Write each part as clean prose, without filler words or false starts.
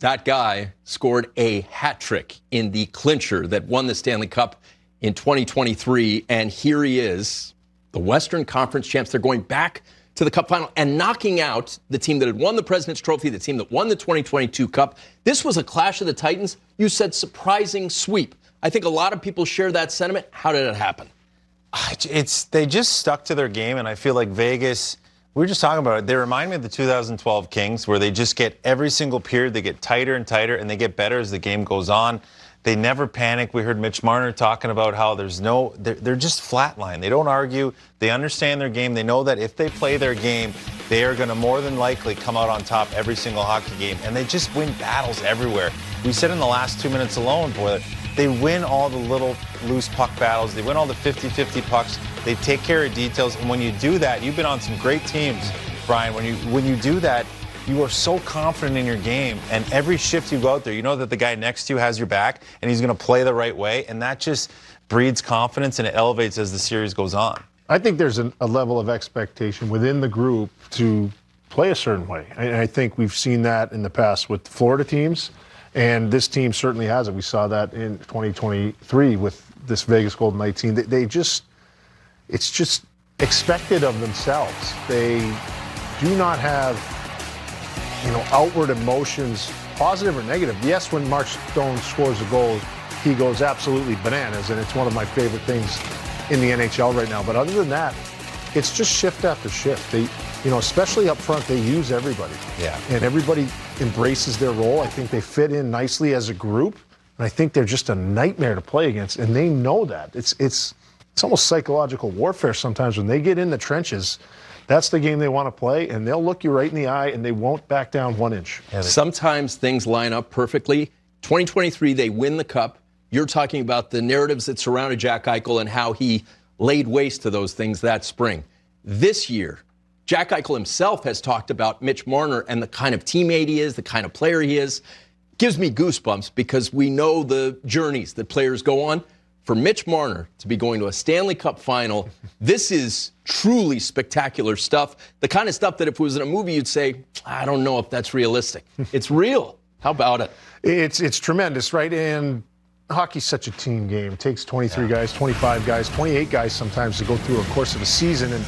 That guy scored a hat trick in the clincher that won the Stanley Cup in 2023. And here he is, the Western Conference champs. They're going back to the Cup Final and knocking out the team that had won the President's Trophy, the team that won the 2022 Cup. This was a clash of the Titans. You said surprising sweep. I think a lot of people share that sentiment. How did it happen? They just stuck to their game, and I feel like Vegas, we were just talking about it, they remind me of the 2012 Kings, where they just get every single period, they get tighter and tighter, and they get better as the game goes on. They never panic. We heard Mitch Marner talking about how they're just flatline. They don't argue. They understand their game. They know that if they play their game, they are going to more than likely come out on top every single hockey game. And they just win battles everywhere. We said in the last 2 minutes alone, boy, they win all the little loose puck battles. They win all the 50-50 pucks. They take care of details. And when you do that, you've been on some great teams, Brian. When you do that, you are so confident in your game, and every shift you go out there, you know that the guy next to you has your back, and he's going to play the right way, and that just breeds confidence, and it elevates as the series goes on. I think there's a level of expectation within the group to play a certain way. And I think we've seen that in the past with Florida teams, and this team certainly has it. We saw that in 2023 with this Vegas Golden Knight team. It's just expected of themselves. They do not have outward emotions, positive or negative. Yes, when Mark Stone scores a goal, he goes absolutely bananas, and it's one of my favorite things in the NHL right now. But other than that, it's just shift after shift. They, especially up front, they use everybody. Yeah. And everybody embraces their role. I think they fit in nicely as a group, and I think they're just a nightmare to play against, and they know that. It's almost psychological warfare sometimes when they get in the trenches. That's the game they want to play, and they'll look you right in the eye, and they won't back down 1 inch. Sometimes things line up perfectly. 2023, they win the Cup. You're talking about the narratives that surrounded Jack Eichel and how he laid waste to those things that spring. This year, Jack Eichel himself has talked about Mitch Marner and the kind of teammate he is, the kind of player he is. Gives me goosebumps because we know the journeys that players go on. For Mitch Marner to be going to a Stanley Cup Final, this is truly spectacular stuff. The kind of stuff that if it was in a movie, you'd say, I don't know if that's realistic. It's real. How about it? It's tremendous, right? And hockey's such a team game. It takes 23 guys, 25 guys, 28 guys sometimes to go through a course of a season. And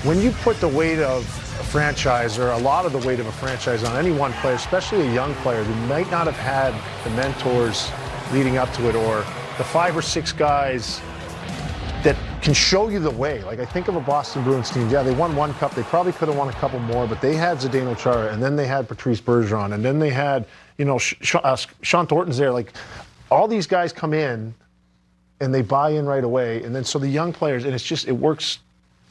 when you put the weight of a franchise, or a lot of the weight of a franchise, on any one player, especially a young player who might not have had the mentors leading up to it, or the 5 or 6 guys that can show you the way. Like, I think of a Boston Bruins team. Yeah, they won 1 cup. They probably could have won a couple more, but they had Zdeno Chara, and then they had Patrice Bergeron, and then they had, Sean Thornton's there. Like, all these guys come in, and they buy in right away. And then so the young players, and it works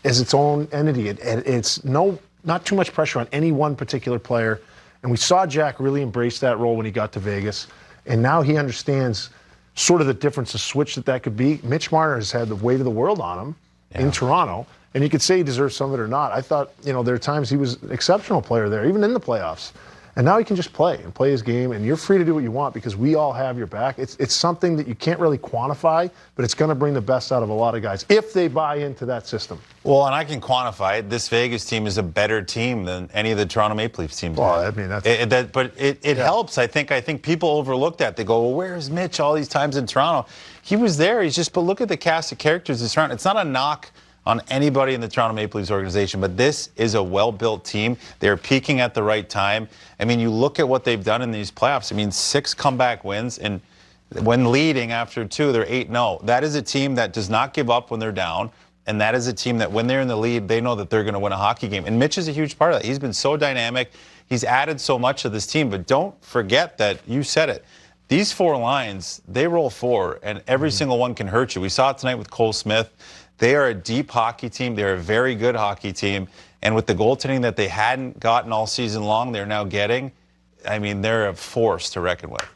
as its own entity. It's not too much pressure on any one particular player. And we saw Jack really embrace that role when he got to Vegas. And now he understands sort of the difference, the switch that could be. Mitch Marner has had the weight of the world on him in Toronto, and you could say he deserves some of it or not. I thought, there are times he was an exceptional player there, even in the playoffs. And now he can just play his game, and you're free to do what you want because we all have your back. It's something that you can't really quantify, but it's going to bring the best out of a lot of guys if they buy into that system. Well, and I can quantify it. This Vegas team is a better team than any of the Toronto Maple Leafs teams. Well, I mean, it helps. I think people overlook that. They go, well, where's Mitch all these times in Toronto? He was there. But look at the cast of characters in Toronto. It's not a knock on anybody in the Toronto Maple Leafs organization, but this is a well-built team. They're peaking at the right time. I mean, you look at what they've done in these playoffs. I mean, 6 comeback wins, and when leading after 2, they're 8-0. That is a team that does not give up when they're down, and that is a team that when they're in the lead, they know that they're going to win a hockey game. And Mitch is a huge part of that. He's been so dynamic. He's added so much to this team, but don't forget that, you said it, these 4 lines, they roll 4, and every single one can hurt you. We saw it tonight with Cole Smith. They are a deep hockey team. They're a very good hockey team. And with the goaltending that they hadn't gotten all season long, they're now getting, I mean, they're a force to reckon with.